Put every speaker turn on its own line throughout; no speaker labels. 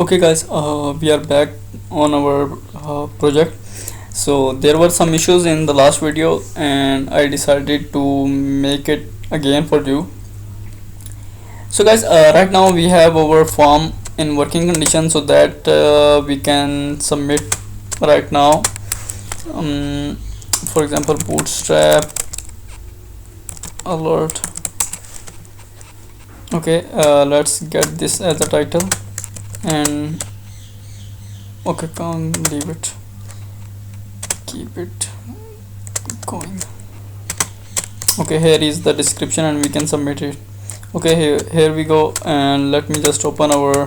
Okay guys, we are back on our project. So there were some issues in the last video and I decided to make it again for you. So guys, right now we have our form in working condition so that we can submit right now. For example, bootstrap alert. Okay, let's get this as a title. And okay, can't leave it, keep it going. Okay, here is the description and we can submit it. Okay, here we go, and let me just open our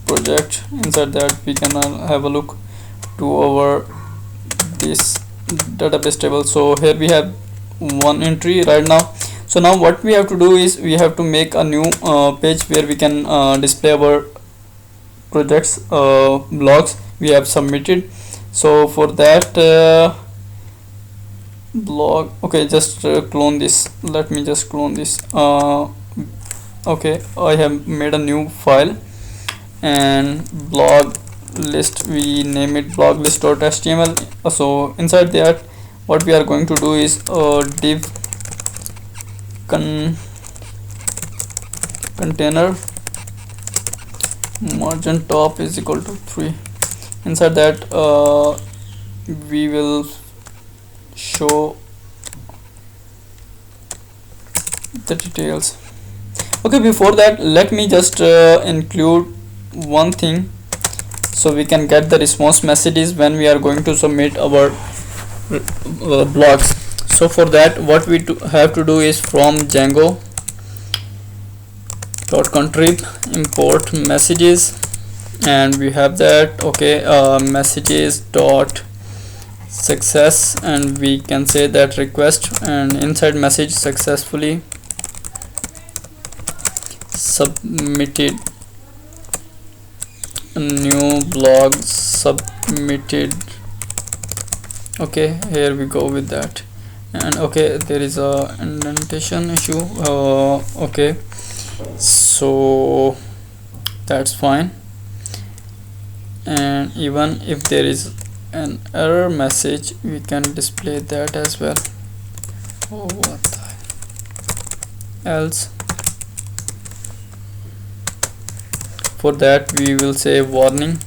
project. Inside that we can have a look to our this database table. So here we have one entry right now. So now what we have to do is we have to make a new page where we can display our projects blogs we have submitted. So for that blog, okay, just clone this. Let me just clone this. Okay, I have made a new file and blog list, we name it blog list.html. So inside that what we are going to do is div container margin top is equal to 3. Inside that we will show the details. Okay, before that let me just include one thing so we can get the response messages when we are going to submit our blogs. So for that what we have to do is from Django .contrib import messages, and we have that. Okay, messages dot success, and we can say that request, and inside message successfully submitted, new blog submitted. Okay, here we go with that. And okay, there is a indentation issue. Okay, so that's fine. And even if there is an error message, we can display that as well. Oh, what the else? For that we will say warning.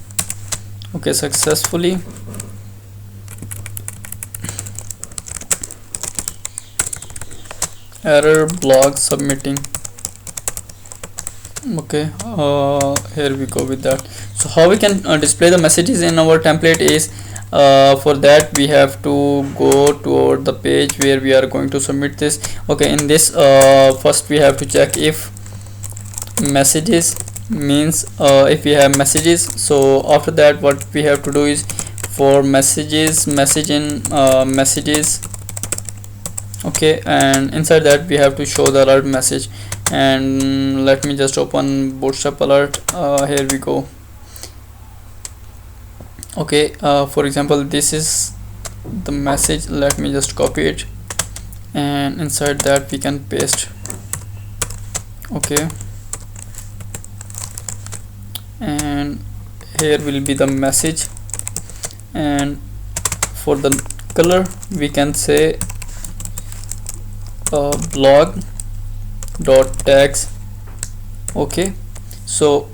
Okay, successfully error blog submitting. Okay, here we go with that. So how we can display the messages in our template is for that we have to go toward the page where we are going to submit this. Okay, in this first we have to check if messages means if we have messages. So after that what we have to do is for messages, message in messages. Okay, and inside that we have to show the alert message. And let me just open bootstrap alert. Here we go. Okay, for example, this is the message. Let me just copy it, and inside that we can paste. Okay, and here will be the message, and for the color we can say blog dot tags. Okay, so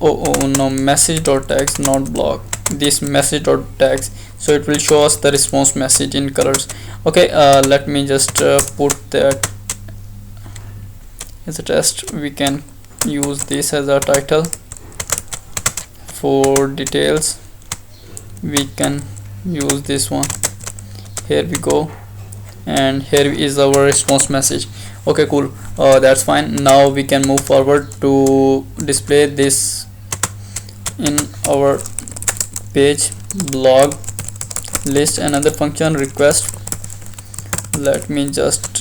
no, message dot tags, not blog, this message dot tags, so it will show us the response message in colors. Okay, let me just put that as a test. We can use this as a title. For details we can use this one. Here we go, and here is our response message. Okay, cool. That's fine. Now we can move forward to display this in our page. Blog list, another function request. Let me just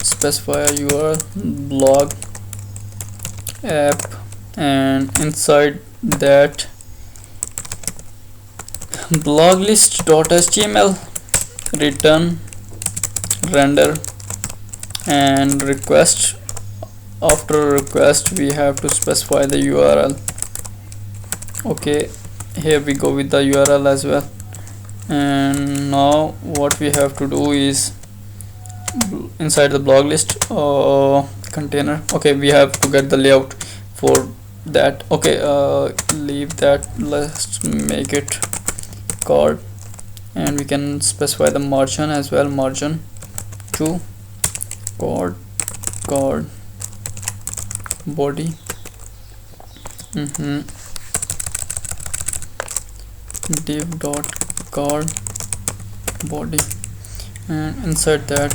specify a URL blog app, and inside that blog list.html return render and request after request we have to specify the URL. Okay, here we go with the URL as well. And now what we have to do is inside the blog list container, okay, we have to get the layout for that. Okay, leave that, let's make it card, and we can specify the margin as well, margin to card body, div dot card body, and inside that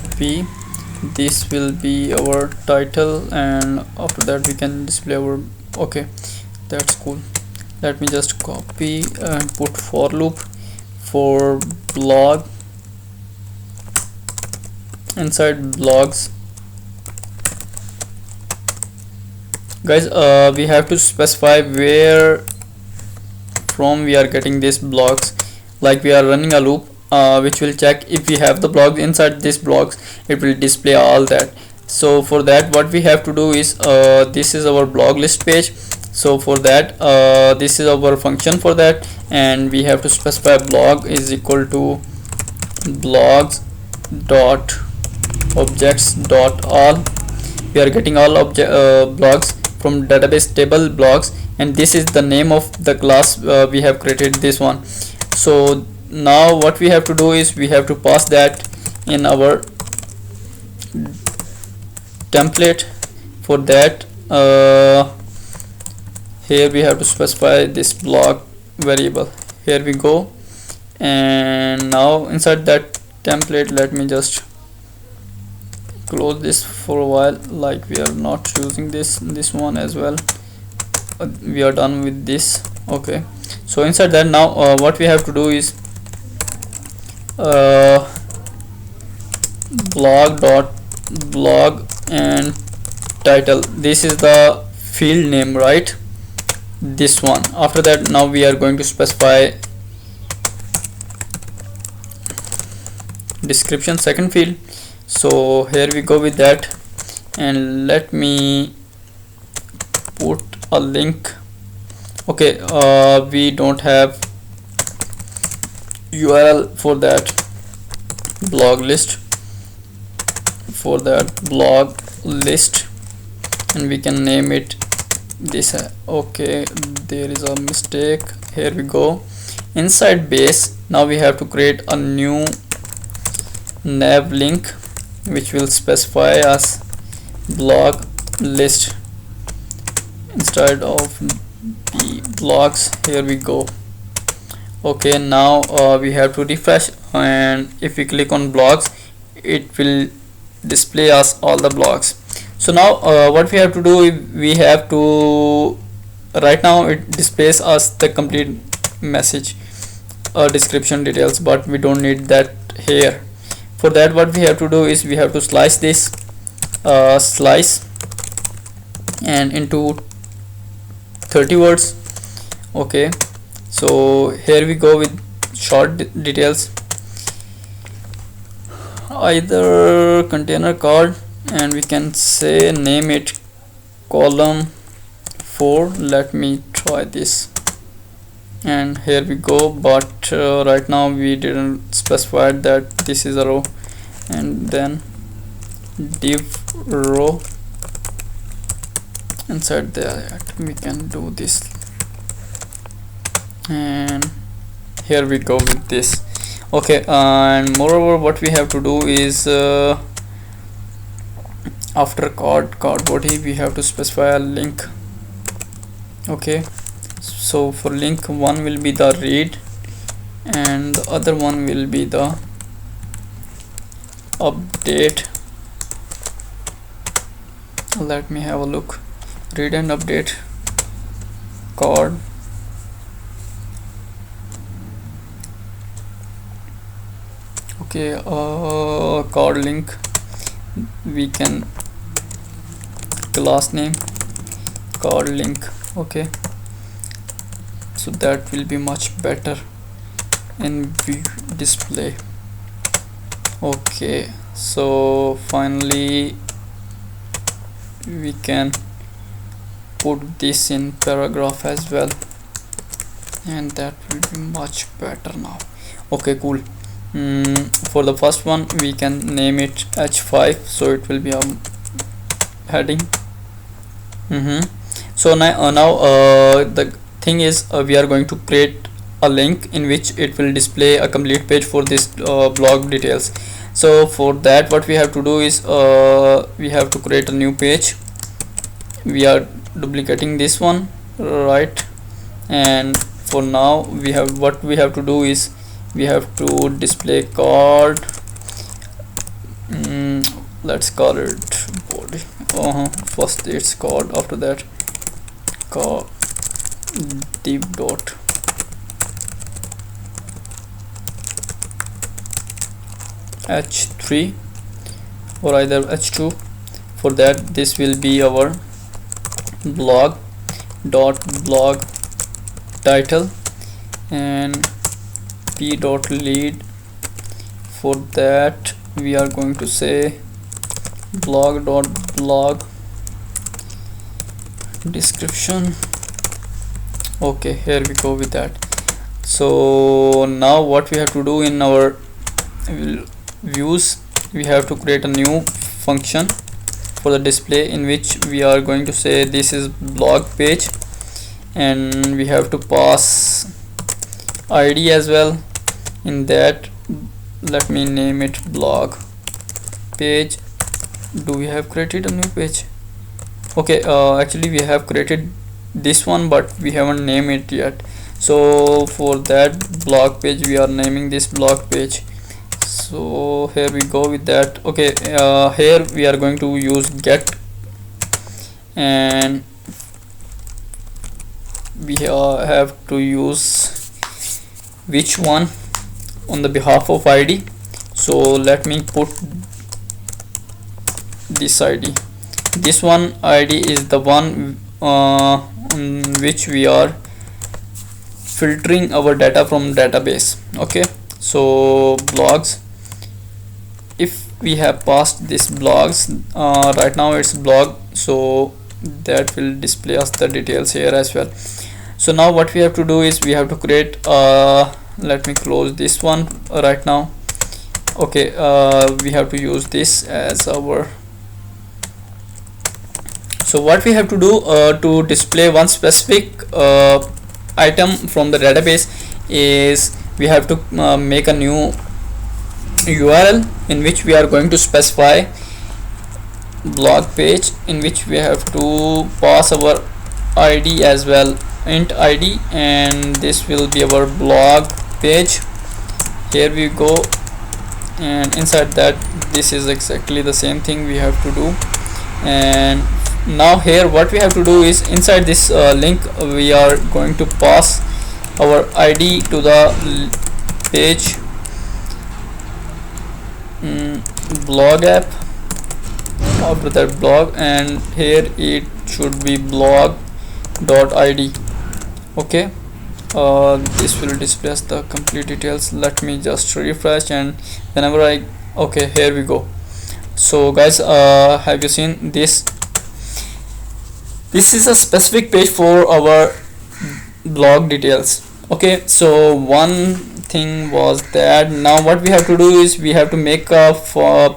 this will be our title, and after that we can display our, okay, that's cool. Let me just copy and put for loop for blog inside blogs. Guys, we have to specify where from we are getting these blogs. Like we are running a loop which will check if we have the blogs inside this blogs, it will display all that. So for that what we have to do is this is our blog list page. So for that this is our function for that, and we have to specify blog is equal to blogs dot objects dot all. We are getting all blogs from database table blogs, and this is the name of the class we have created, this one. So now what we have to do is we have to pass that in our template. For that here we have to specify this blog variable. Here we go, and now inside that template, let me just close this for a while, like we are not using this one as well. We are done with this. Okay, so inside that now what we have to do is blog and title, this is the field name, right, this one. After that now we are going to specify description, second field. So here we go with that, and let me put a link. Okay, we don't have URL for that blog list, for that blog list, and we can name it this. Okay, there is a mistake. Here we go. Inside base now we have to create a new nav link which will specify as blog list instead of the blogs. Here we go. Okay, now we have to refresh, and if we click on blogs it will display us all the blogs. So now what we have to do, we have to, right now it displays us the complete message description details, but we don't need that here. For that what we have to do is we have to slice this slice and into 30 words. Okay, so here we go with short details, either container card, and we can say name it column 4. Let me try this, and here we go. But right now we didn't specify that this is a row, and then div row inside that we can do this, and here we go with this. Okay, and moreover what we have to do is after card body we have to specify a link. Okay, so for link, one will be the read and the other one will be the update. Let me have a look. Read and update card. Okay, card link, we can class name card link. Okay, so that will be much better in view display. Okay, so finally we can put this in paragraph as well, and that will be much better now. Okay, cool. For the first one we can name it h5, so it will be a heading. So now the thing is, we are going to create a link in which it will display a complete page for this blog details. So for that, what we have to do is we have to create a new page. We are duplicating this one, right? And for now what we have to do is we have to display card, let's call it body. First it's card, after that card div dot h3 or either h2. For that, this will be our blog title, and p dot lead. For that we are going to say blog description. Okay, here we go with that. So now what we have to do in our views, we have to create a new function for the display in which we are going to say this is blog page, and we have to pass id as well. In that, let me name it blog page. Do we have created a new page? Okay, actually we have created this one, but we haven't named it yet. So for that blog page, we are naming this blog page. So here we go with that. Okay, here we are going to use get, and we have to use which one on the behalf of id. So let me put this id. This one id is the one on which we are filtering our data from database. Okay, so blogs, if we have passed this blogs, right now it's blog, so that will display us the details here as well. So now what we have to do is we have to create let me close this one right now. Okay, we have to use this as our. So what we have to do to display one specific item from the database is we have to make a new URL in which we are going to specify blog page, in which we have to pass our id as well, int id, and this will be our blog page. Here we go, and inside that this is exactly the same thing we have to do. And now here what we have to do is inside this link we are going to pass our id to the page blog app, after that blog, and here it should be blog.id. okay, this will display us the complete details. Let me just refresh, and whenever okay, here we go. So guys, have you seen this? This is a specific page for our blog details. Okay, so one thing was that now what we have to do is we have to make a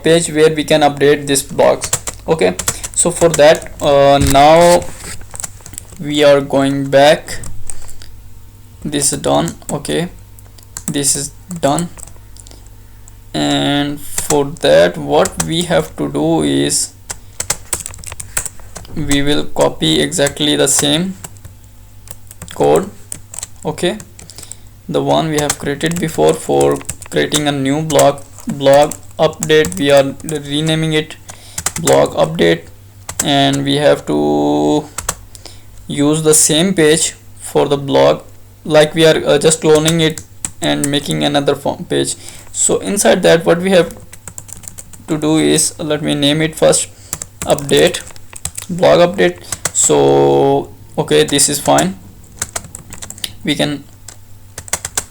page where we can update this blogs. Okay, so for that now we are going back. This is done. Okay, this is done, and for that what we have to do is we will copy exactly the same code. Okay, the one we have created before for creating a new blog update. We are renaming it blog update, and we have to use the same page for the blog, like we are just cloning it and making another page. So inside that what we have to do is, let me name it first update, blog update. So okay, this is fine. We can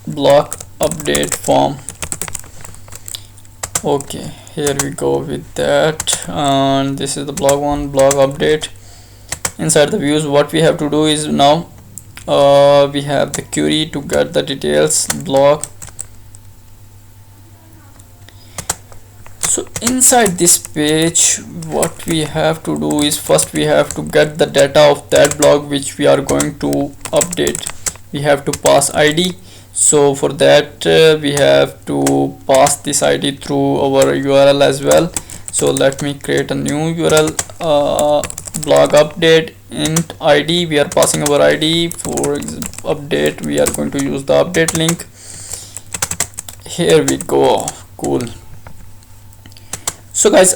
block update form. Okay, here we go with that. And this is the blog one, blog update. Inside the views, what we have to do is now we have the query to get the details blog. So inside this page, what we have to do is first we have to get the data of that blog which we are going to update. We have to pass id. So for that we have to pass this id through our url as well. So let me create a new url, blog update int id. We are passing our id. For update we are going to use the update link. Here we go. Cool. So guys,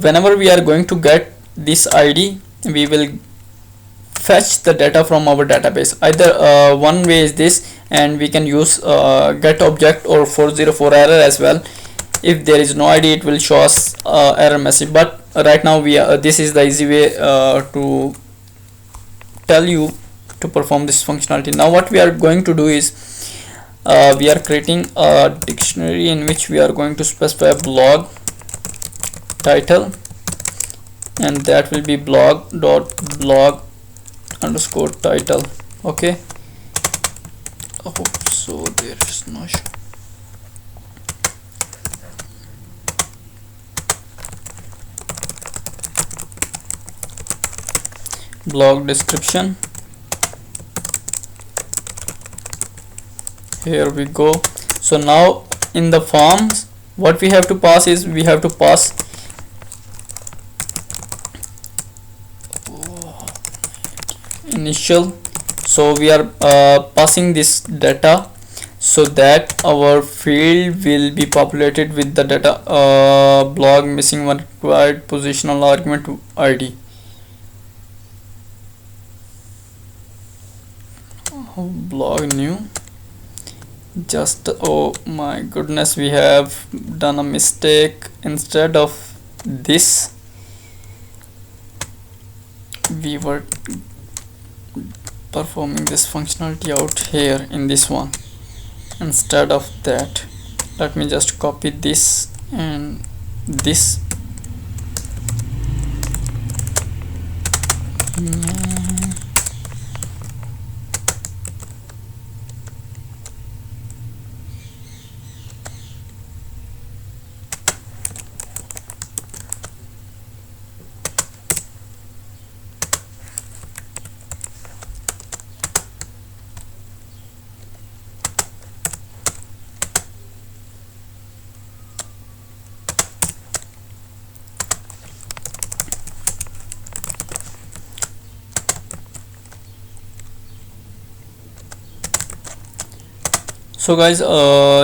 whenever we are going to get this id, we will fetch the data from our database. Either one way is this, and we can use get object or 404 error as well. If there is no id, it will show us error message, but right now we are this is the easy way to tell you to perform this functionality. Now what we are going to do is we are creating a dictionary in which we are going to specify blog title, and that will be blog underscore title. Okay. Oh, so there is no blog description. Here we go. So now in the forms, what we have to pass is we have to pass initial. So we are passing this data so that our field will be populated with the data blog missing one required positional argument id. Blog new. Just, oh my goodness, we have done a mistake. Instead of this, we were performing this functionality out here in this one. Instead of that, let me just copy this and this. So guys,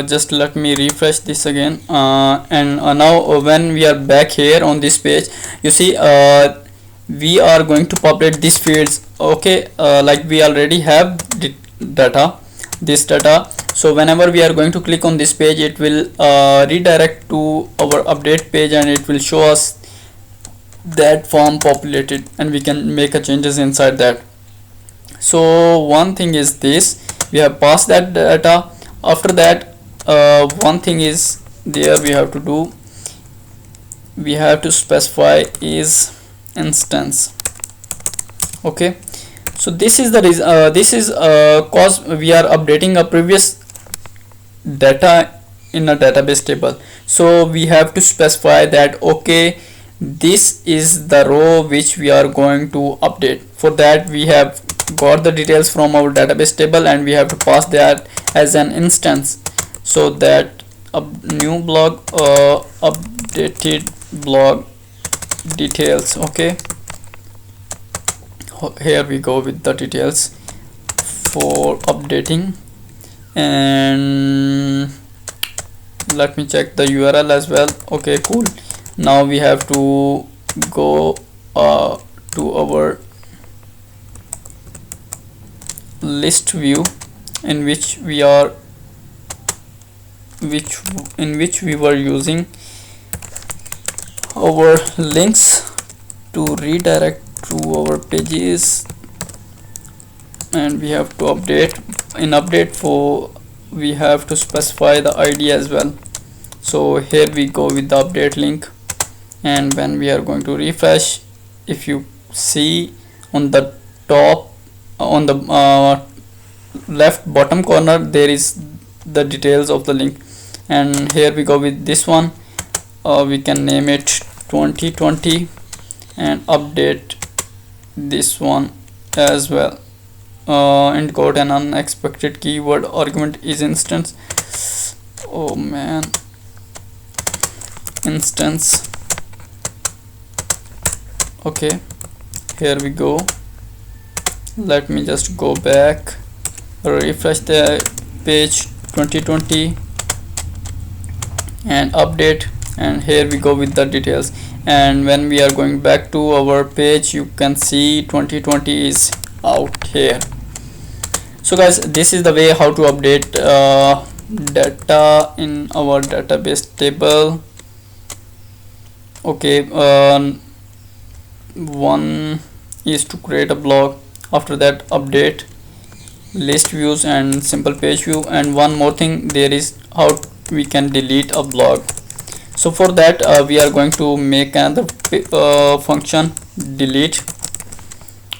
just let me refresh this again, and now when we are back here on this page, you see we are going to populate these fields. Okay, like we already have the data, this data. So whenever we are going to click on this page, it will redirect to our update page, and it will show us that form populated, and we can make a changes inside that. So one thing is this, we have passed that data. After that, one thing is there we have to do, we have to specify is instance. Okay, so this is the this is cause we are updating a previous data in a database table. So we have to specify that, okay, this is the row which we are going to update. For that, we have got the details from our database table, and we have to pass that as an instance. So that new blog updated blog details. Okay, here we go with the details for updating, and let me check the URL as well. Okay, cool. Now we have to go to our list view in which we are we were using our links to redirect to our pages, and we have to update. In update, for we have to specify the ID as well. So here we go with the update link, and when we are going to refresh, if you see on the top, on the left bottom corner, there is the details of the link. And here we go with this one. We can name it 2020 and update this one as well. Encode an unexpected keyword argument is instance. Oh man, instance. Okay, here we go. Let me just go back, refresh the page 2020 and update, and here we go with the details. And when we are going back to our page, you can see 2020 is out here. So guys, this is the way how to update data in our database table. Okay, one is to create a blog, after that update, list views and simple page view, and one more thing there is how we can delete a blog. So for that we are going to make another function delete.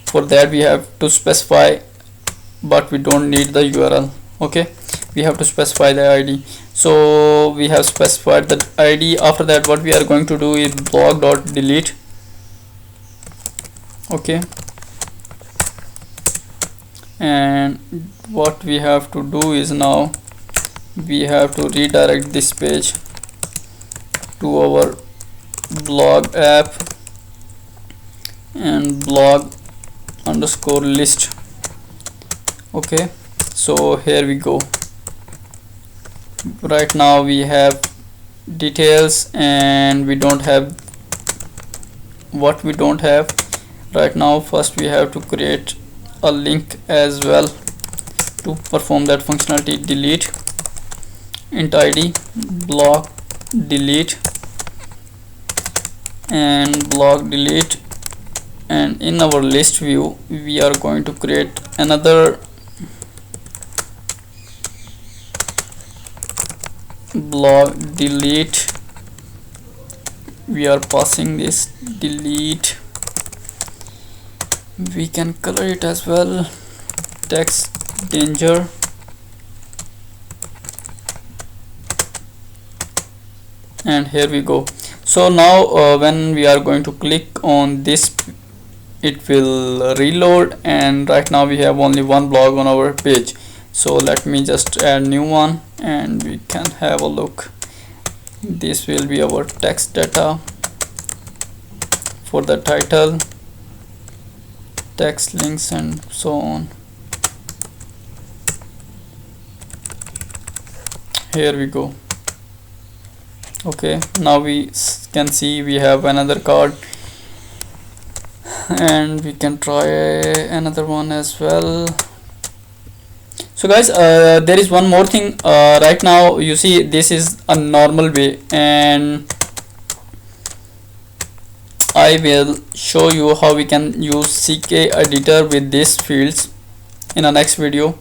For that we have to specify, but we don't need the URL. Okay, we have to specify the ID. So we have specified the ID. After that what we are going to do is blog.delete. Okay, and what we have to do is now we have to redirect this page to our blog app and blog underscore list. Okay, so here we go. Right now we have details, and we don't have what we don't have right now. First we have to create a link as well to perform that functionality. Delete int id blog delete and blog delete, and in our list view we are going to create another blog delete. We are passing this delete. We can color it as well, text danger. And here we go. So now when we are going to click on this, it will reload, and right now we have only one blog on our page. So let me just add new one and we can have a look. This will be our text data for the title, text links and so on. Here we go. Okay, now we can see we have another card, and we can try another one as well. So guys, there is one more thing. Right now you see this is a normal way, and I will show you how we can use CK editor with these fields in a next video,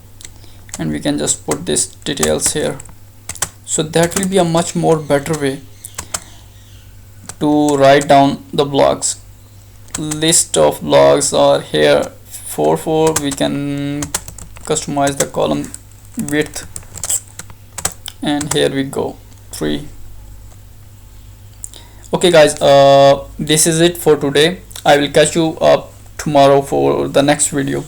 and we can just put these details here. So that will be a much more better way to write down the blogs. List of blogs are here 4 we can customize the column width, and here we go 3. Okay guys, this is it for today. I will catch you up tomorrow for the next video.